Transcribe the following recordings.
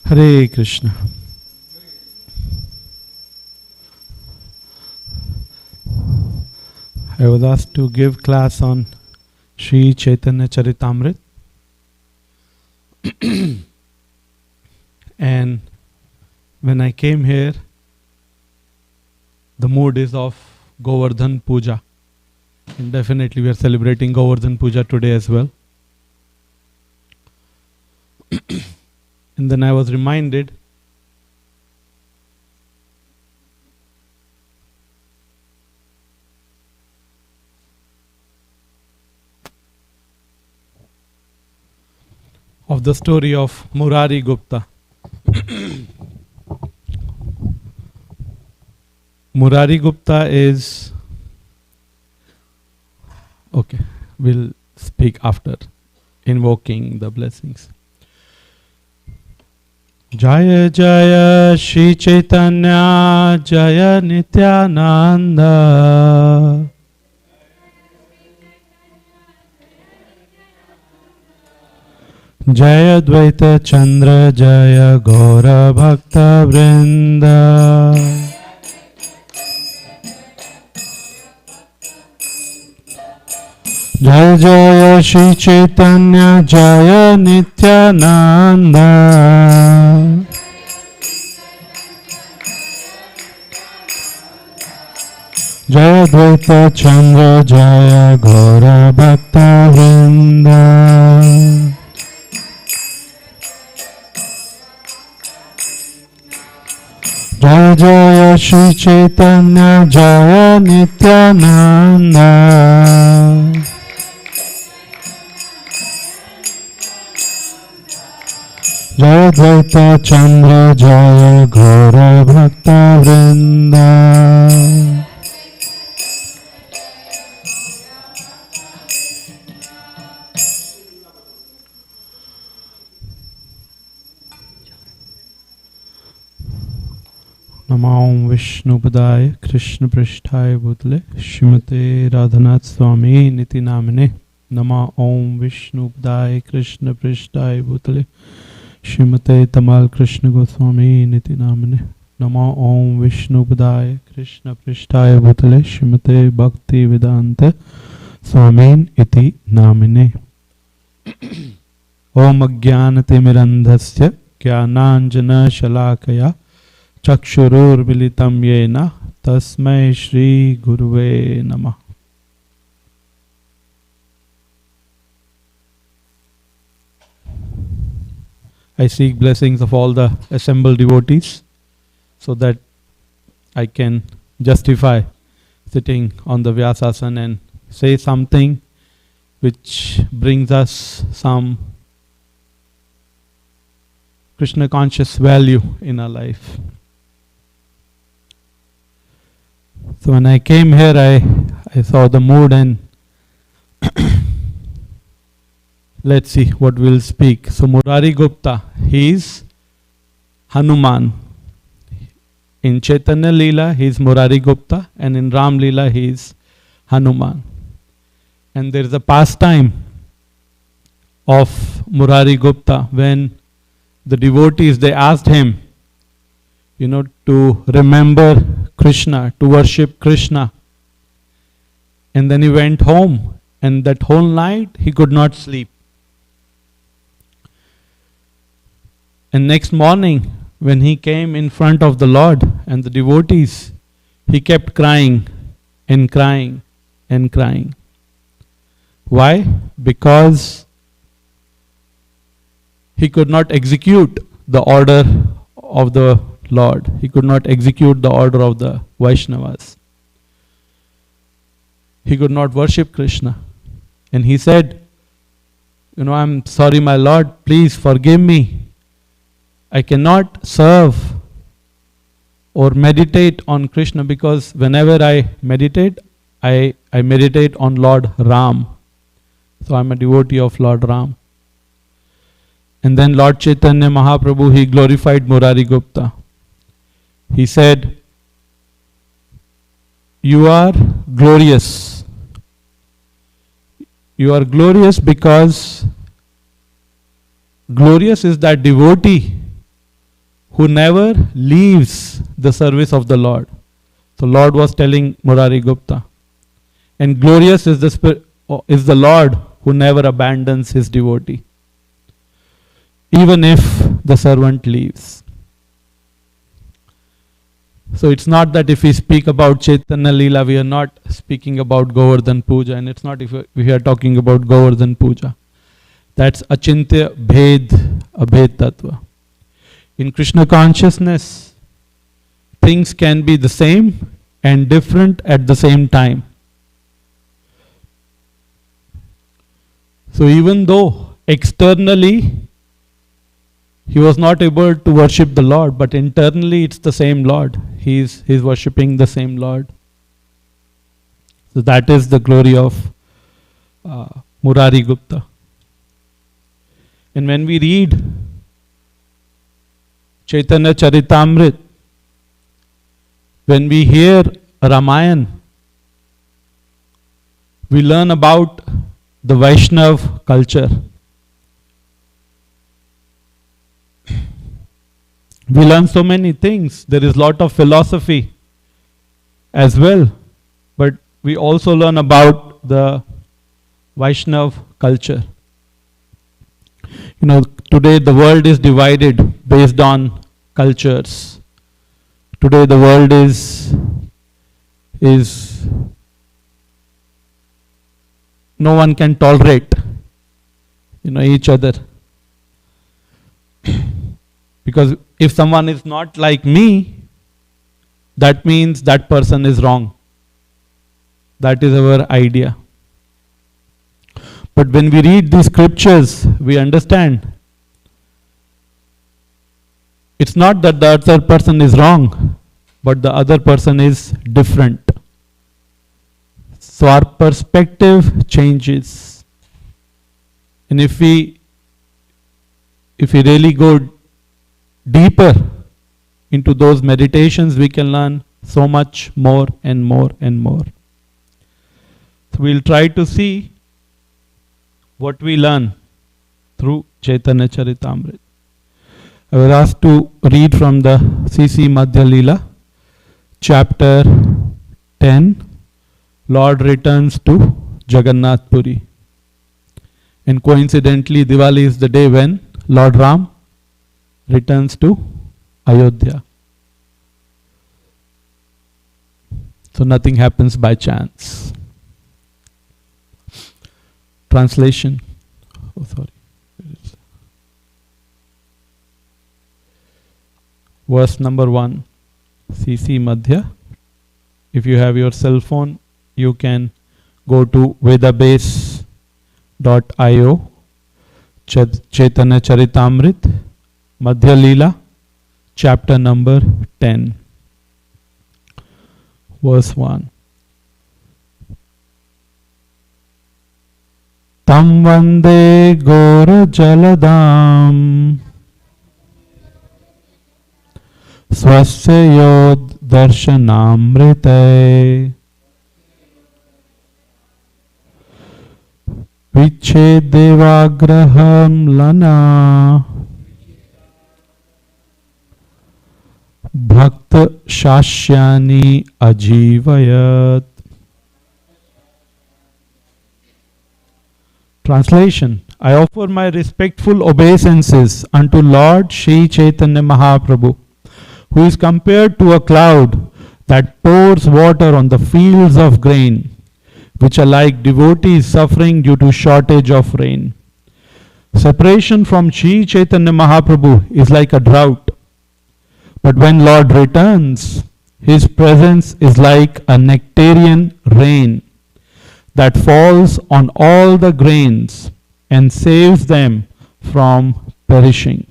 Hare Krishna. I was asked to give class on Sri Chaitanya Charitamrta, and when I came here, the mood is of Govardhan Puja, and definitely we are celebrating Govardhan Puja today as well. And then I was reminded of the story of Murari Gupta. Murari Gupta is, okay, we'll speak after invoking the blessings. Jaya Jaya Shri Chaitanya Jaya Nityananda Jaya Dvaita Chandra Jaya Gaura Bhakta Vrinda Jaya Jaya Shri Chaitanya Jaya Nityananda Jaya Dvaita Chandra Jaya Gaura Bhakta Vrinda Jaya Jaya Shri Chaitanya Jaya Nityananda Jaya Dvaita Chandra Jaya Gaura Bhakta Vrinda Namo Vishnu Padaya Krishna Prishtaya Bhutale Shrimate Radhanath Swami Niti Namine Namo Om Vishnu Padaya Krishna Prishtaya Bhutale Shrimate Tamal Krishna Goswami Niti Namine Namo Om Vishnu Padaya Krishna Prishtaya Bhutale Shrimate Bhakti Vedanta Swami Iti Namine Om Ajnanati Mirandhasya Jnananjana Shalakaya Chakshurur Militam Yena Tasmai Shri Guruve Namah. I seek blessings of all the assembled devotees so that I can justify sitting on the Vyasasana and say something which brings us some Krishna conscious value in our life. So when I came here, I saw the mood and let's see what we'll speak. So Murari Gupta, he is Hanuman. In Chaitanya Leela, he is Murari Gupta, and in Ram Leela, he is Hanuman. And there is a pastime of Murari Gupta when the devotees, they asked him, to remember Krishna, to worship Krishna. And then he went home, and that whole night he could not sleep. And next morning, when he came in front of the Lord and the devotees, he kept crying and crying and crying. Why? Because he could not execute the order of the Lord. He could not execute the order of the Vaishnavas. He could not worship Krishna. And he said, I'm sorry, my Lord, please forgive me. I cannot serve or meditate on Krishna because whenever I meditate, I meditate on Lord Ram. So I'm a devotee of Lord Ram. And then Lord Chaitanya Mahaprabhu, he glorified Murari Gupta. He said, you are glorious. You are glorious because glorious is that devotee who never leaves the service of the Lord. So Lord was telling Murari Gupta. And glorious is the Lord who never abandons his devotee, even if the servant leaves. So it's not that if we speak about Chaitanya Leela, we are not speaking about Govardhan Puja, and it's not if we are talking about Govardhan Puja. That's Achintya Bhed Abhed Tattva. In Krishna consciousness, things can be the same and different at the same time. So even though externally he was not able to worship the Lord, but internally it's the same Lord. He's worshipping the same Lord. So that is the glory of Murari Gupta. And when we read Chaitanya Charitamrta, when we hear Ramayana, we learn about the Vaishnav culture. We learn so many things. There is a lot of philosophy as well, but we also learn about the Vaishnav culture. You know, today the world is divided based on cultures. Today the world is no one can tolerate, each other. Because if someone is not like me, that means that person is wrong. That is our idea. But when we read these scriptures, we understand it's not that the other person is wrong, but the other person is different. So our perspective changes. And if we really go deeper into those meditations, we can learn so much more and more and more. So we'll try to see what we learn through Chaitanya Charitamrta. I was asked to read from the CC Madhya Leela, chapter 10, Lord returns to Jagannath Puri. And coincidentally, Diwali is the day when Lord Ram returns to Ayodhya. So nothing happens by chance. Translation. Verse number 1, CC Madhya. If you have your cell phone, you can go to vedabase.io, Chaitanya Charitamrta, Madhya Leela, chapter number 10, verse 1. Tam vande gora jaladam swasya yod darshanamrite viche devagraham lana bhakta shashyani ajivayat. Translation. I offer my respectful obeisances unto Lord Shri Chaitanya Mahaprabhu, who is compared to a cloud that pours water on the fields of grain, which are like devotees suffering due to shortage of rain. Separation from Shri Chaitanya Mahaprabhu is like a drought. But when Lord returns, his presence is like a nectarian rain that falls on all the grains and saves them from perishing.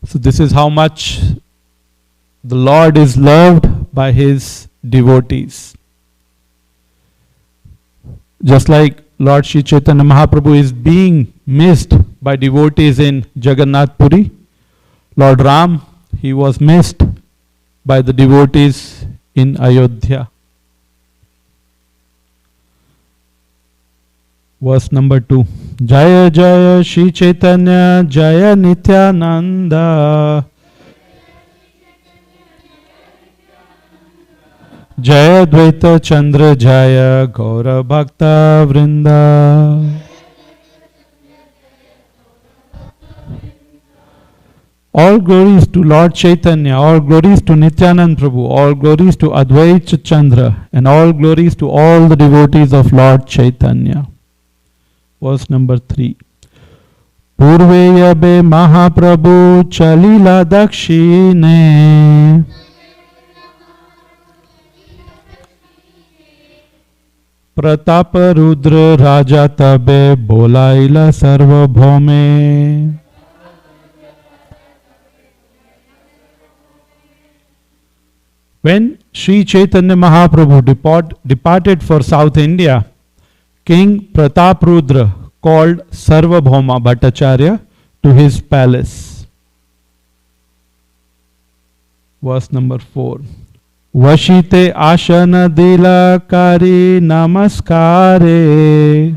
So this is how much the Lord is loved by his devotees. Just like Lord Shri Chaitanya Mahaprabhu is being missed by devotees in Jagannath Puri, Lord Ram, he was missed by the devotees in Ayodhya. Verse number 2. Jaya Jaya Shri Chaitanya Jaya Nityananda Jaya Dvaita Chandra Jaya Gaura Bhakta Vrinda. All glories to Lord Chaitanya, all glories to Nityananda Prabhu, all glories to Advaita Chandra, and all glories to all the devotees of Lord Chaitanya. Verse number 3. Purve yabe Mahaprabhu chalila dakshine Pratap Rudra Raja tabe bolaila sarvabhome. When Sri Chaitanya Mahaprabhu departed for South India, King Prataprudra called Sarvabhauma Bhattacharya to his palace. Verse number 4. Vashite ashana dila kari namaskare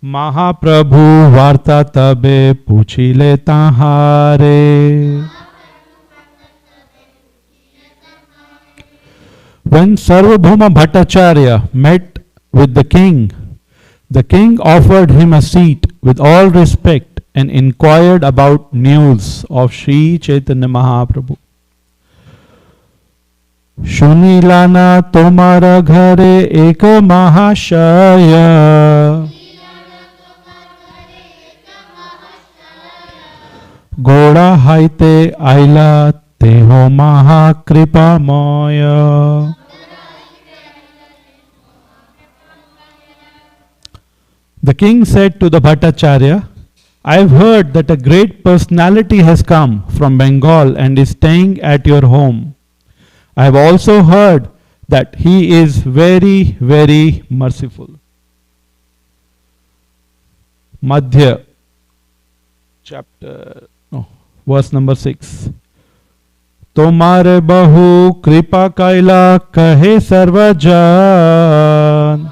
Mahaprabhu varta tabe puchile tahare. When Sarvabhauma Bhattacharya met with the king offered him a seat with all respect and inquired about news of Sri Chaitanya Mahaprabhu. Shunilana tomara ghare ek mahashaya Goda haite aila teho mahakripa moya. The king said to the Bhattacharya, I have heard that a great personality has come from Bengal and is staying at your home. I have also heard that he is very, very merciful. Madhya, verse number 6. Tomare bahu kripa kaila kahe sarvajan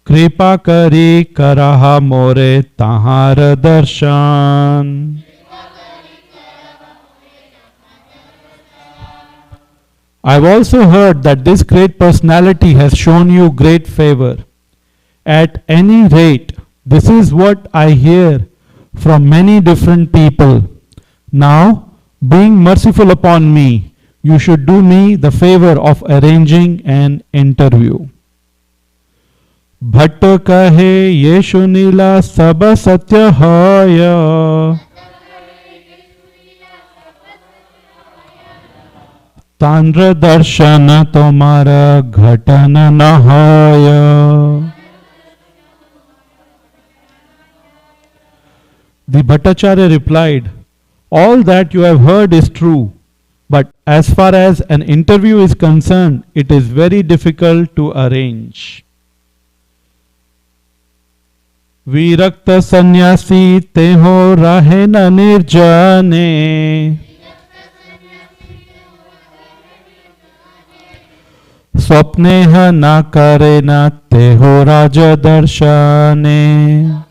Kripa kari karaha more tahar darshan. I have also heard that this great personality has shown you great favor. At any rate, this is what I hear from many different people. Now, being merciful upon me, you should do me the favor of arranging an interview. Bhatt kahe ye shunila sab satya haya Tandra darshana tomara ghatana nahaya. The Bhattacharya replied, all that you have heard is true, but as far as an interview is concerned, it is very difficult to arrange. Virakta sannyasi teho rahe na nirjane Swapneha na kare na teho raja darshane.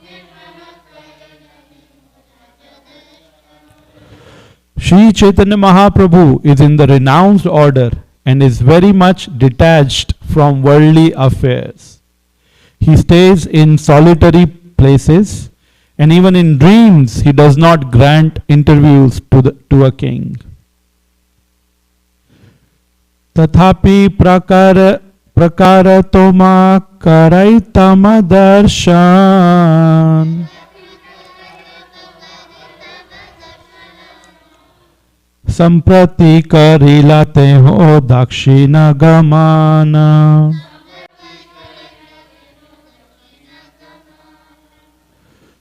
Sri Chaitanya Mahaprabhu is in the renounced order and is very much detached from worldly affairs. He stays in solitary places and even in dreams he does not grant interviews to a king. Tathapi prakara toma Caritamrta darshan Samprati karila teho dakshina gamana.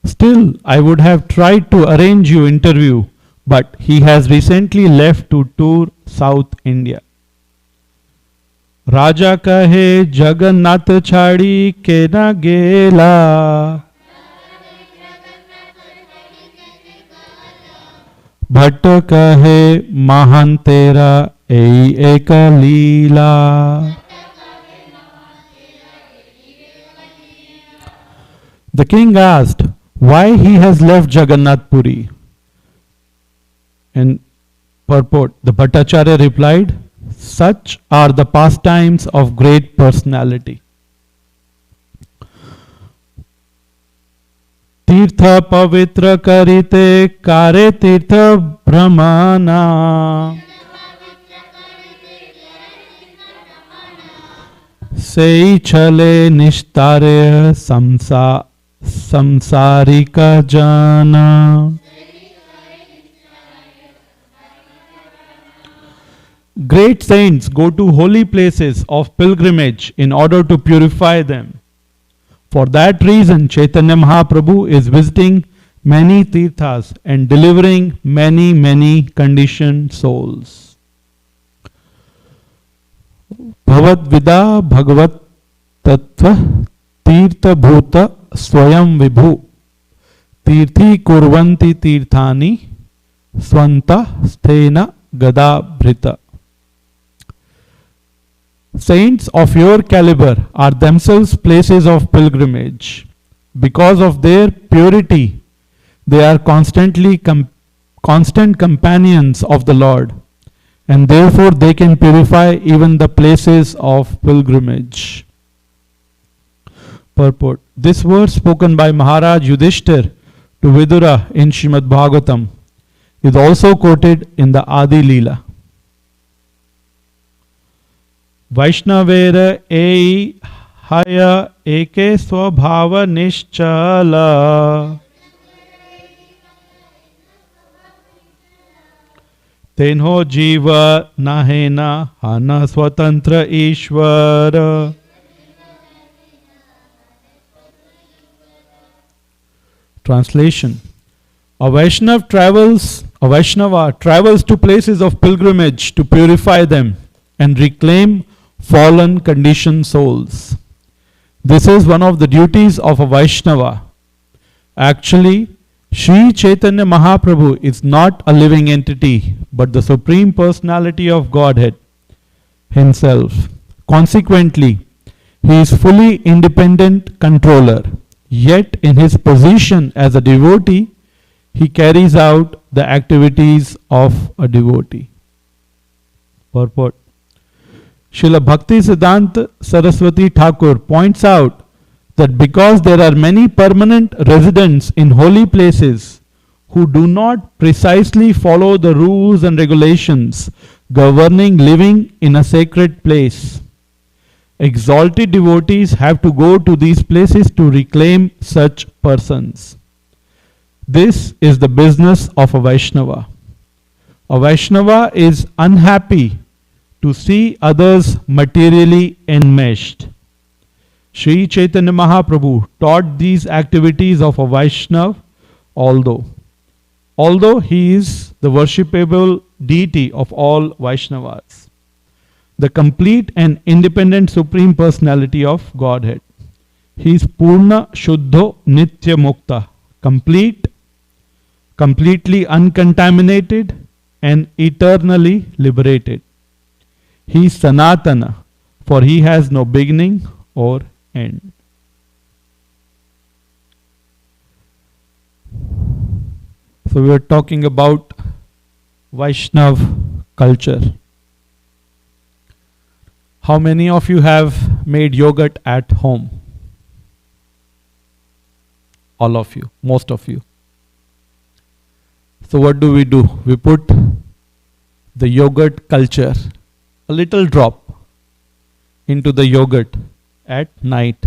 Still, I would have tried to arrange your interview, but he has recently left to tour South India. Raja kahe Jagannath chhadi ke na gela Bhatt kahe mahan tera ei eka leela. The king asked why he has left Jagannath Puri. And purport, the Bhattacharya replied, such are the pastimes of great personality. Tirtha pavitra karite kare tirtha brahmana. Sei chale nishtare samsarika jana. Great saints go to holy places of pilgrimage in order to purify them. For that reason, Chaitanya Mahaprabhu is visiting many tirthas and delivering many conditioned souls. Bhavat vida bhagavat tattva tirtha bhuta swayam vibhu tirthi kurvanti tirthani swanta sthena gadabhrita. Saints of your caliber are themselves places of pilgrimage. Because of their purity, they are constant companions of the Lord, and therefore they can purify even the places of pilgrimage. Purport. This verse spoken by Maharaj Yudhishthir to Vidura in Srimad Bhagavatam is also quoted in the Adi Leela. Vaishnavera ei haya eke swabhava nischala tenho jiva nahena hana swatantra ishvara. Translation. A Vaishnava travels to places of pilgrimage to purify them and reclaim fallen conditioned souls. This is one of the duties of a Vaishnava. Actually, Sri Chaitanya Mahaprabhu is not a living entity, but the Supreme Personality of Godhead Himself. Consequently, He is fully independent controller. Yet in His position as a devotee, He carries out the activities of a devotee. Purport. Srila Bhakti Siddhanta Saraswati Thakur points out that because there are many permanent residents in holy places who do not precisely follow the rules and regulations governing living in a sacred place, exalted devotees have to go to these places to reclaim such persons. This is the business of a Vaishnava. A Vaishnava is unhappy to see others materially enmeshed. Sri Chaitanya Mahaprabhu taught these activities of a Vaishnava, although he is the worshipable deity of all Vaishnavas, the complete and independent Supreme Personality of Godhead. He is Purna Shuddho Nitya Mukta, completely uncontaminated and eternally liberated. He is Sanatana, for he has no beginning or end. So we are talking about Vaishnav culture. How many of you have made yogurt at home? All of you, most of you. So what do? We put the yogurt culture, a little drop, into the yogurt at night,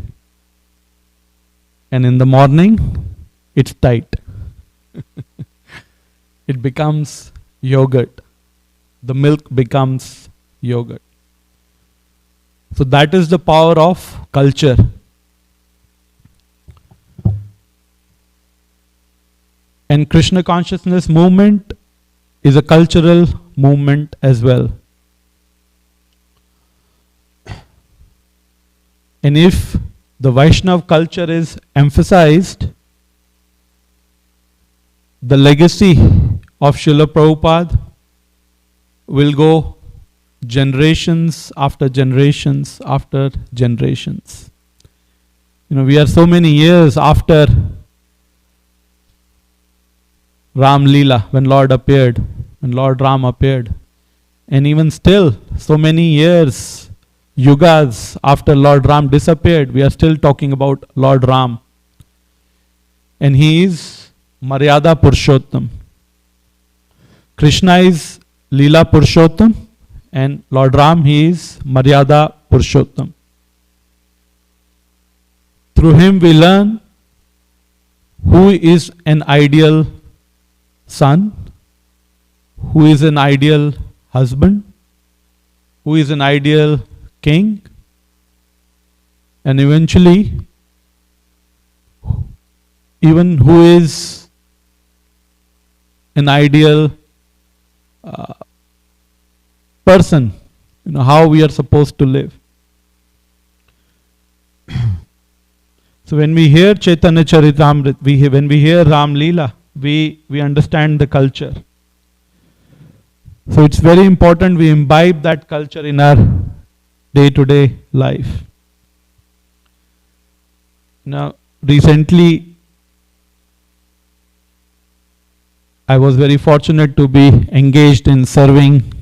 and in the morning it's tight. It becomes yogurt. The milk becomes yogurt. So that is the power of culture. And Krishna consciousness movement is a cultural movement as well. And if the Vaishnav culture is emphasized, the legacy of Srila Prabhupada will go generations after generations after generations. We are so many years after Ram Leela, when Lord Ram appeared. And even still, so many years, yugas after Lord Ram disappeared, we are still talking about Lord Ram. And he is Maryada Purushottam. Krishna is Leela Purushottam, and Lord Ram, he is Maryada Purushottam. Through him we learn who is an ideal son, who is an ideal husband, who is an ideal king, and eventually even who is an ideal person, how we are supposed to live. So when we hear Chaitanya Charitamrta, when we hear Ram Leela, we understand the culture. So it's very important we imbibe that culture in our day-to-day life. Now, recently, I was very fortunate to be engaged in serving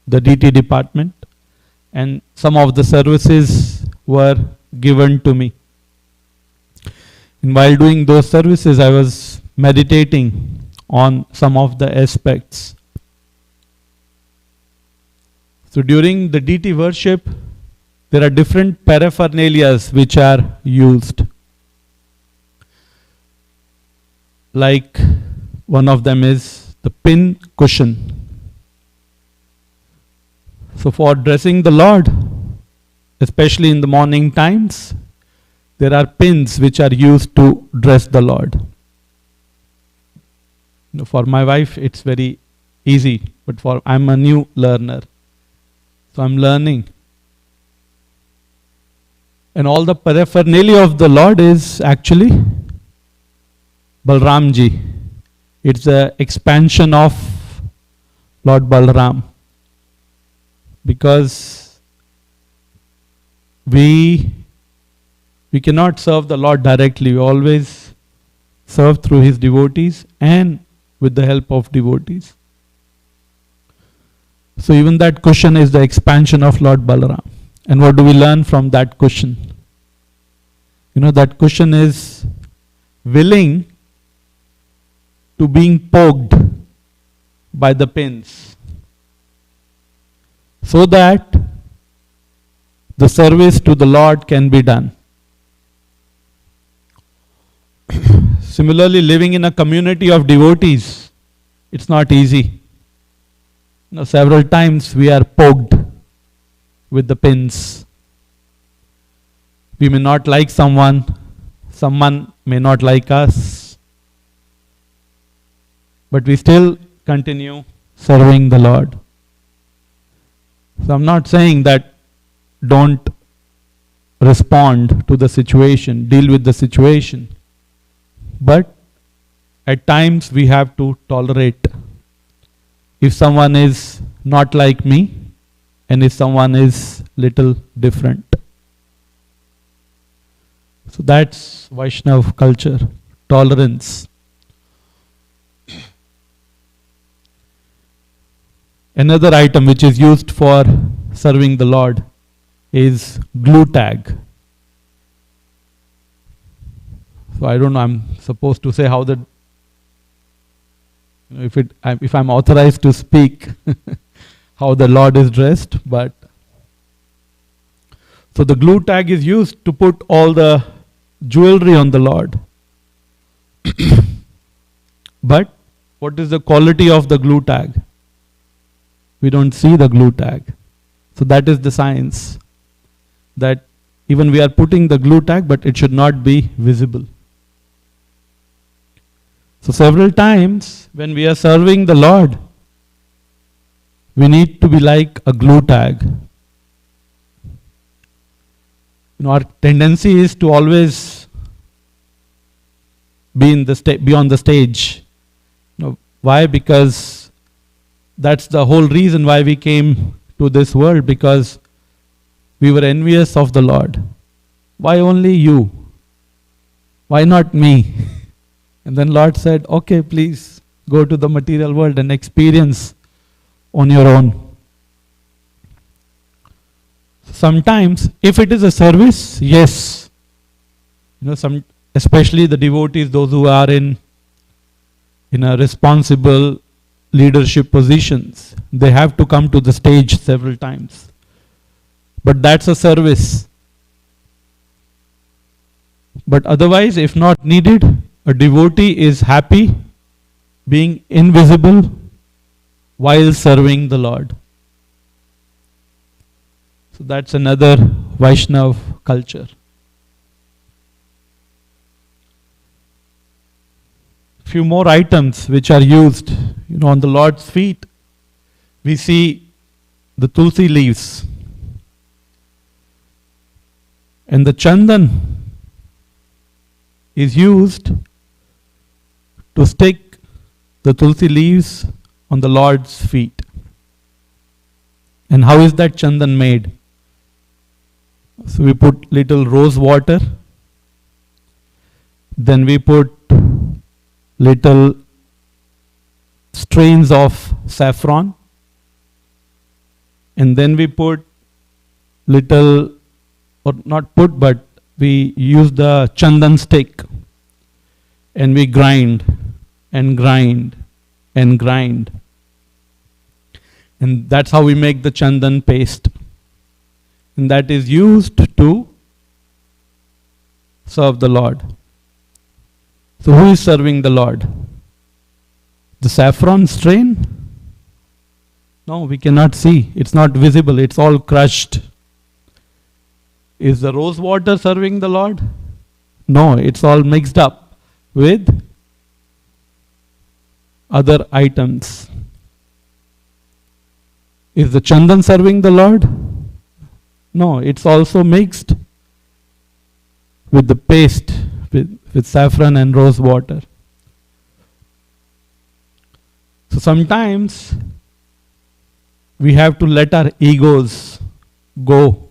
the DT department, and some of the services were given to me. And while doing those services, I was meditating on some of the aspects. So during the DT worship, there are different paraphernalias which are used. Like one of them is the pin cushion. So for dressing the Lord, especially in the morning times, there are pins which are used to dress the Lord. For my wife, it's very easy, but I'm a new learner. So I'm learning. And all the paraphernalia of the Lord is actually Balramji. It's the expansion of Lord Balram. Because we cannot serve the Lord directly. We always serve through his devotees and with the help of devotees. So even that cushion is the expansion of Lord Balaram. And what do we learn from that cushion? That cushion is willing to being poked by the pins, so that the service to the Lord can be done. Similarly, living in a community of devotees, it's not easy. Several times we are poked with the pins. We may not like someone may not like us, but we still continue serving the Lord. So I'm not saying that don't respond to the situation, deal with the situation. But at times we have to tolerate. If someone is not like me, and if someone is little different. So that's Vaishnav culture, tolerance. Another item which is used for serving the Lord is glue tag. So I don't know, I'm supposed to say how if I'm authorized to speak how the Lord is dressed, but so the glue tag is used to put all the jewelry on the Lord. But what is the quality of the glue tag? We don't see the glue tag. So that is the science. That even we are putting the glue tag, but it should not be visible. So several times when we are serving the Lord, we need to be like a glue tag. Our tendency is to always be on the stage. Why? Because that's the whole reason why we came to this world because we were envious of the Lord. Why only you? Why not me? And then Lord said, okay, please go to the material world and experience on your own. Sometimes, if it is a service, yes. Especially the devotees, those who are in a responsible leadership positions, they have to come to the stage several times. But that's a service. But otherwise, if not needed, a devotee is happy being invisible while serving the Lord. So that's another Vaishnav culture. Few more items which are used, on the Lord's feet. We see the tulsi leaves and the chandan is used to stick the tulsi leaves on the Lord's feet. And how is that chandan made? So we put little rose water, then we put little strains of saffron, and then we put little, or not put, but we use the chandan stick and we grind and grind and grind. And that's how we make the chandan paste. And that is used to serve the Lord. So who is serving the Lord? The saffron strain? No, we cannot see. It's not visible. It's all crushed. Is the rose water serving the Lord? No, it's all mixed up with other items. Is the chandan serving the Lord? No, it's also mixed with the paste, with saffron and rose water. So sometimes we have to let our egos go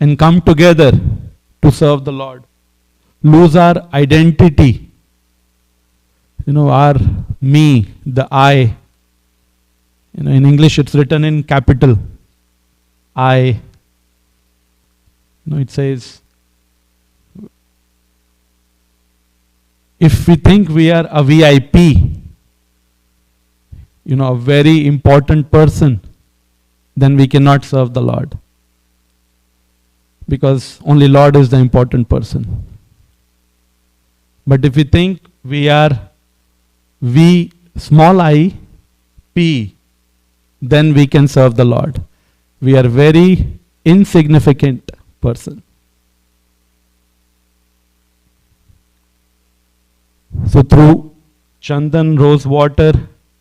and come together to serve the Lord. Lose our identity. Our me, the I. In English it's written in capital I. It says, if we think we are a VIP, a very important person, then we cannot serve the Lord. Because only Lord is the important person. But if we think we are V small I, P, then we can serve the Lord. We are very insignificant person. So through chandan, rose water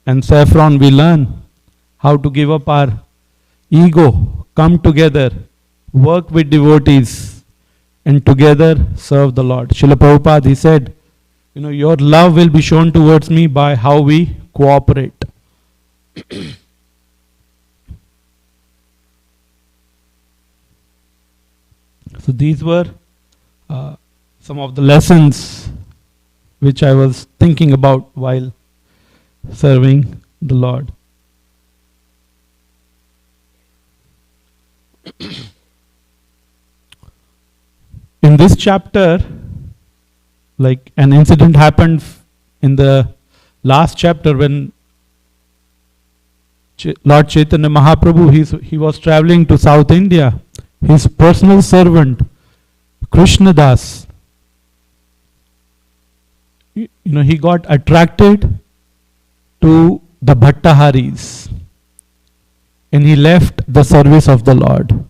and saffron we learn how to give up our ego, come together, work with devotees and together serve the Lord. Srila Prabhupada, he said, your love will be shown towards me by how we cooperate. So these were some of the lessons which I was thinking about while serving the Lord. In this chapter, like an incident happened in the last chapter when Lord Chaitanya Mahaprabhu, he was traveling to South India. His personal servant, Krishna Das, he got attracted to the Bhattaharis and he left the service of the Lord.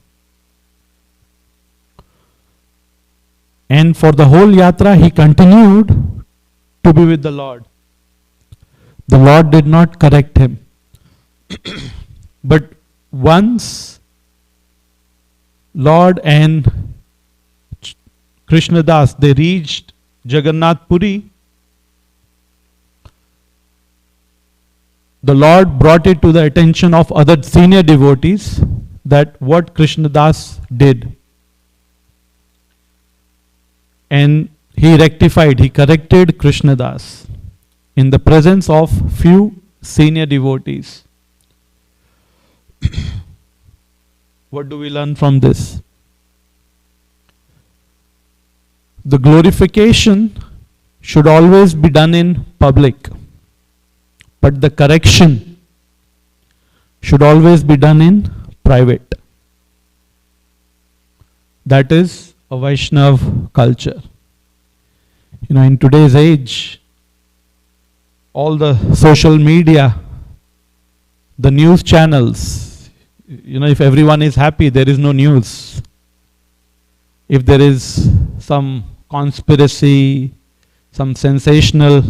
And for the whole yatra he continued to be with the Lord. The Lord did not correct him. But once Lord and Krishna Das, they reached Jagannath Puri, the Lord brought it to the attention of other senior devotees that what Krishnadas did. And he rectified, he corrected Krishnadas in the presence of few senior devotees. What do we learn from this? The glorification should always be done in public, but the correction should always be done in private. That is a Vaishnav culture. In today's age, all the social media, the news channels, if everyone is happy, there is no news. If there is some conspiracy, some sensational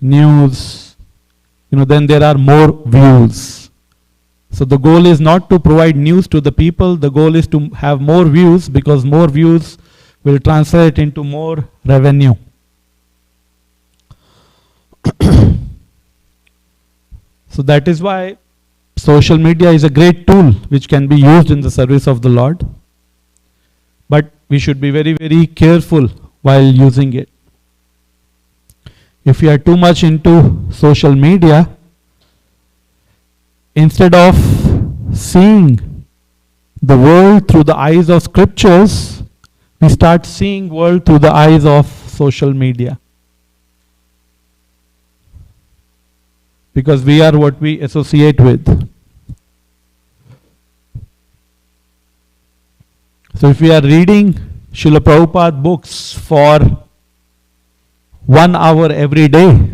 news, then there are more views. So the goal is not to provide news to the people, the goal is to have more views, because more views will translate into more revenue. So that is why social media is a great tool which can be used in the service of the Lord. But we should be very, very careful while using it. If we are too much into social media, instead of seeing the world through the eyes of scriptures, we start seeing world through the eyes of social media. Because we are what we associate with. So if we are reading Srila Prabhupada books for 1 hour every day,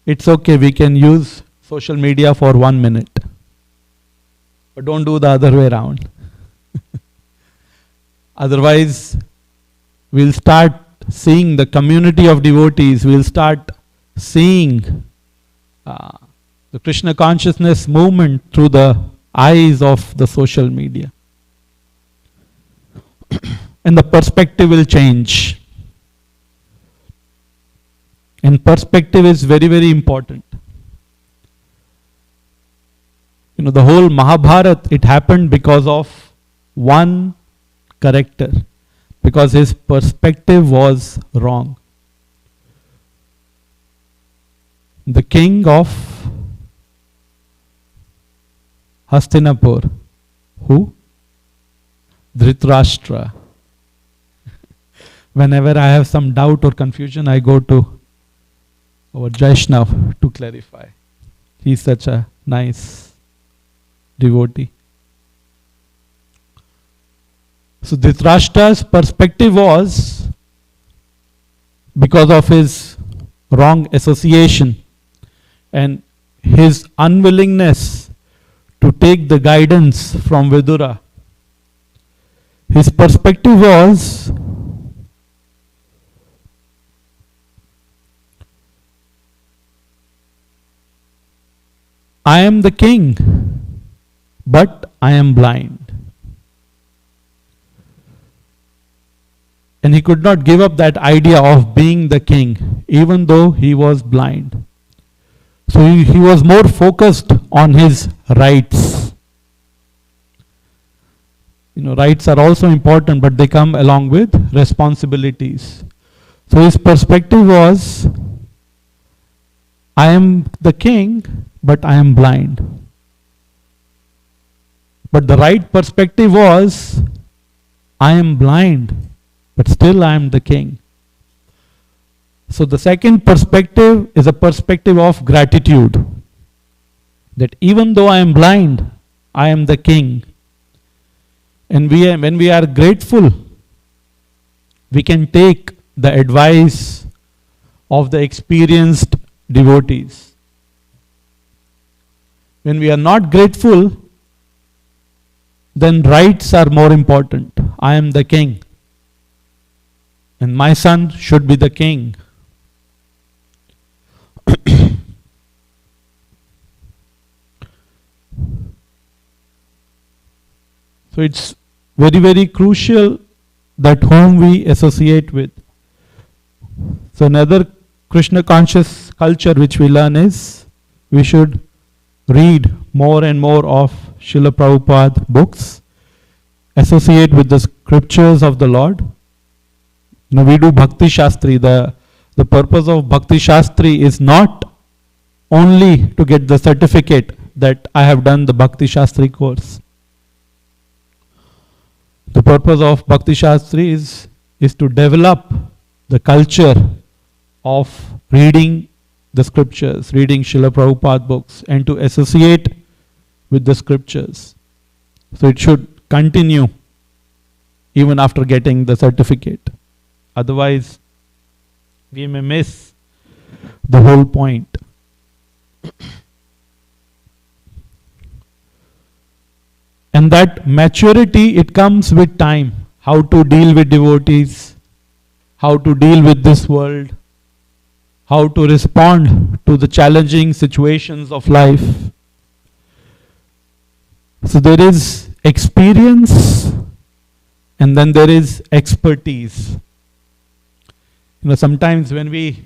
it's okay, we can use social media for 1 minute. But don't do the other way around. Otherwise, we'll start seeing the community of devotees, we'll start seeing the Krishna consciousness movement through the eyes of the social media. And the perspective will change. And perspective is very, very important. The whole Mahabharata, it happened because of one character, because his perspective was wrong. The king of Hastinapur, who? Dhritarashtra. Whenever I have some doubt or confusion, I go to our Vaishnav to clarify. He is such a nice devotee. So Dhritarashtra's perspective was, because of his wrong association and his unwillingness to take the guidance from Vidura, his perspective was, I am the king, but I am blind. And he could not give up that idea of being the king, even though he was blind. So he was more focused on his rights. Rights are also important, but they come along with responsibilities. So his perspective was, I am the king, but I am blind. But the right perspective was, I am blind, but still I am the king. So the second perspective is a perspective of gratitude. That even though I am blind, I am the king. And when we are grateful, we can take the advice of the experienced devotees. When we are not grateful, then rights are more important. I am the king, and my son should be the king. So it's very, very crucial that whom we associate with. So another Krishna conscious culture which we learn is we should read more and more of Srila Prabhupada books, associate with the scriptures of the Lord. We do Bhakti Shastri. The purpose of Bhakti Shastri is not only to get the certificate that I have done the Bhakti Shastri course. The purpose of Bhakti Shastri is to develop the culture of reading the scriptures, reading Srila Prabhupada books, and to associate with the scriptures. So it should continue even after getting the certificate. Otherwise, we may miss the whole point. And that maturity, it comes with time. How to deal with devotees, how to deal with this world, how to respond to the challenging situations of life. So there is experience and then there is expertise. Sometimes when we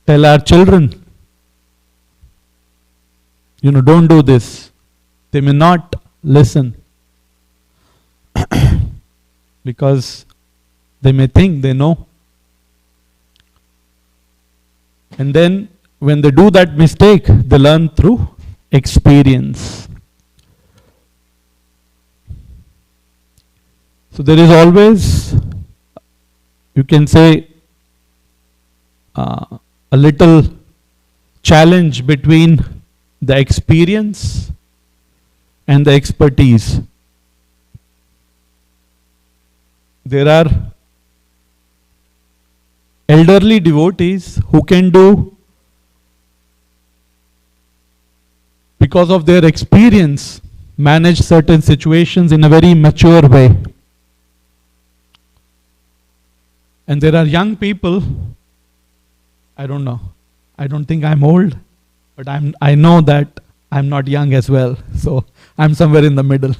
tell our children, don't do this, they may not listen because they may think they know. And then when they do that mistake, they learn through experience. So there is always, you can say, a little challenge between the experience and the expertise. There are elderly devotees who can do, because of their experience, manage certain situations in a very mature way. And there are young people, I don't know, I don't think I'm old, but I know that I'm not young as well, so I'm somewhere in the middle.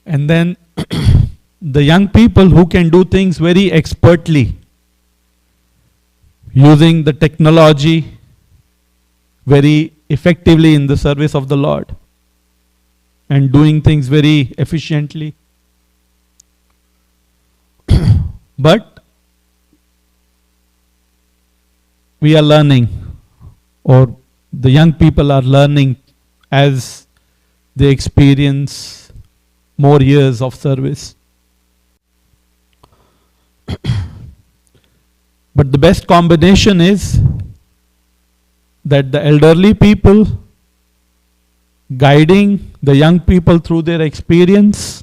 And then the young people who can do things very expertly, using the technology very effectively in the service of the Lord, and doing things very efficiently. But we are learning, or the young people are learning as they experience more years of service. But the best combination is that the elderly people guiding the young people through their experience,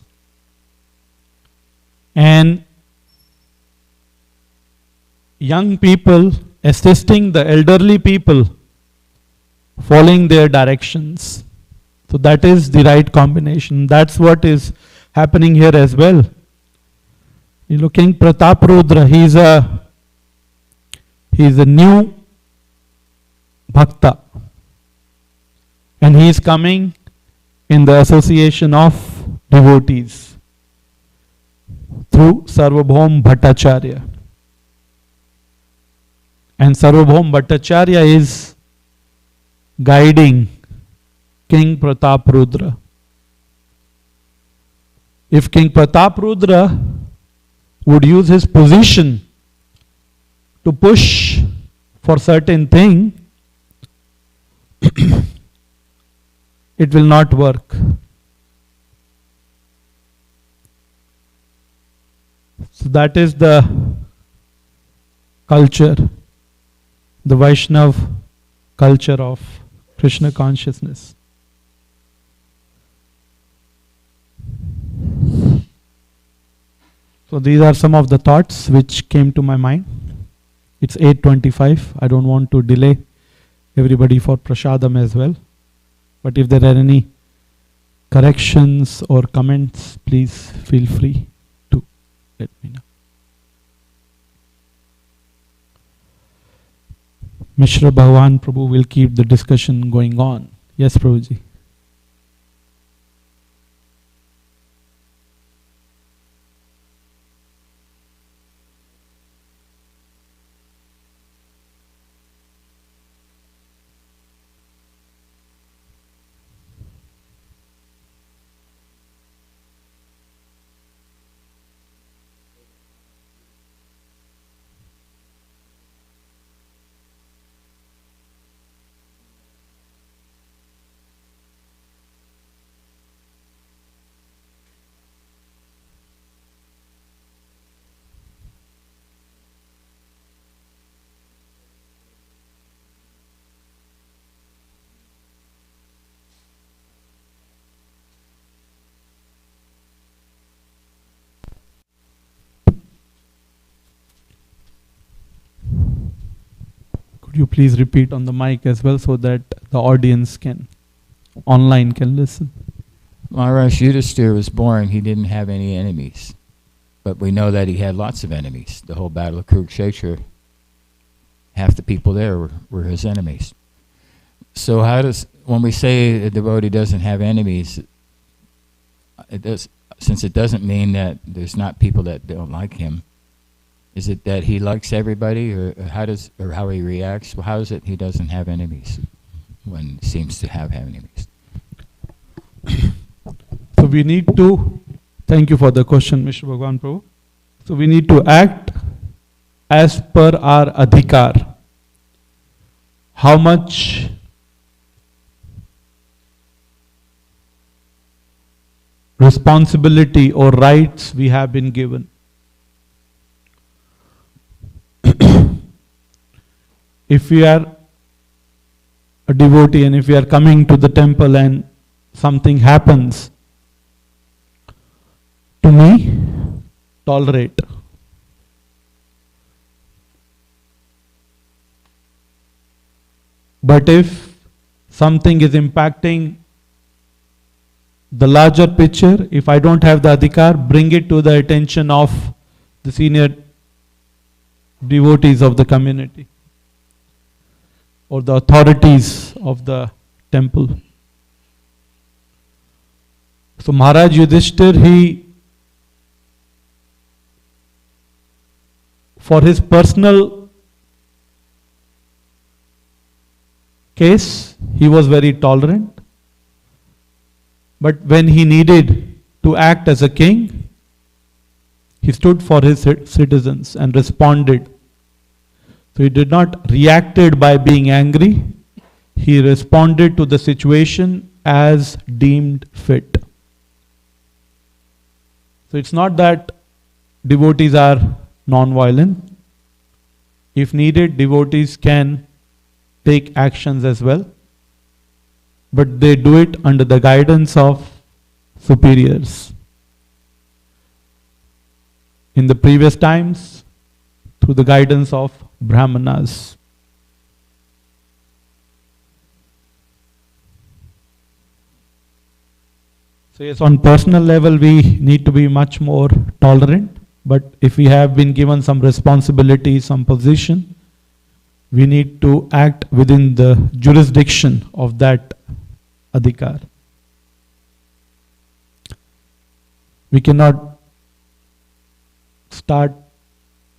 and young people assisting the elderly people, following their directions. So that is the right combination. That's what is happening here as well. King Prataprudra, he's a new bhakta, and he is coming in the association of devotees through Sarvabhaum Bhattacharya. And Sarvabhaum Bhattacharya is guiding King Prataprudra. If King Prataprudra would use his position to push for certain thing, it will not work. So that is the culture, the Vaishnav culture of Krishna consciousness. So these are some of the thoughts which came to my mind. It's 8:25. I don't want to delay everybody for prasadam as well. But if there are any corrections or comments, please feel free to let me know. Mishra Bhagwan Prabhu will keep the discussion going on. Yes, Prabhuji. could you please repeat on the mic as well so that the audience online can listen? Maharaj Yudhisthira was born, he didn't have any enemies. But we know that he had lots of enemies. The whole battle of Kurukshetra, half the people there were his enemies. So when we say a devotee doesn't have enemies, since it doesn't mean that there's not people that don't like him, is it that he likes everybody, or how he reacts? Well, how is it he doesn't have enemies when he seems to have enemies? So we need to, thank you for the question, Mr. Bhagwan Prabhu. So we need to act as per our adhikar. How much responsibility or rights we have been given. If we are a devotee and if we are coming to the temple and something happens to me, tolerate. But if something is impacting the larger picture, if I don't have the adhikar, bring it to the attention of the senior devotees of the community or the authorities of the temple. So Maharaj Yudhishthir, for his personal case, he was very tolerant. But when he needed to act as a king, he stood for his citizens and responded. So he did not reacted by being angry. He responded to the situation as deemed fit. So it's not that devotees are non-violent. If needed, devotees can take actions as well. But they do it under the guidance of superiors. In the previous times, through the guidance of Brahmanas. So yes, on personal level we need to be much more tolerant, but if we have been given some responsibility, some position, we need to act within the jurisdiction of that adhikar. We cannot start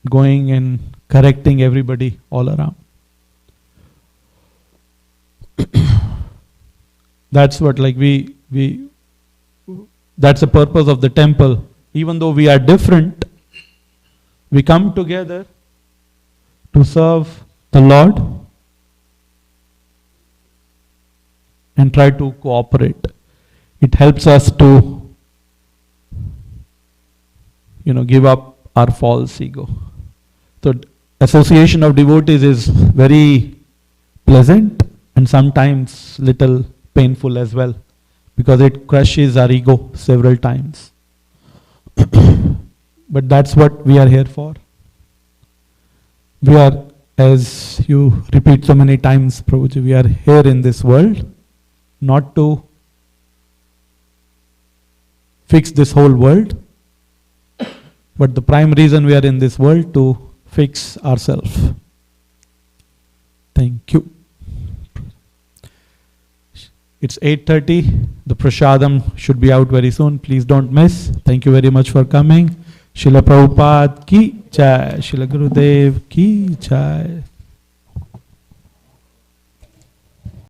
going and correcting everybody all around. That's what that's the purpose of the temple. Even though we are different, we come together to serve the Lord and try to cooperate. It helps us to, give up our false ego. So association of devotees is very pleasant and sometimes little painful as well, because it crushes our ego several times. But that's what we are here for. We are, as you repeat so many times, Prabhuji, we are here in this world not to fix this whole world, but the prime reason we are in this world to fix ourselves. Thank you. It's 8:30. The prasadam should be out very soon. Please don't miss. Thank you very much for coming. Srila Prabhupada ki jai. Srila Gurudev ki jai.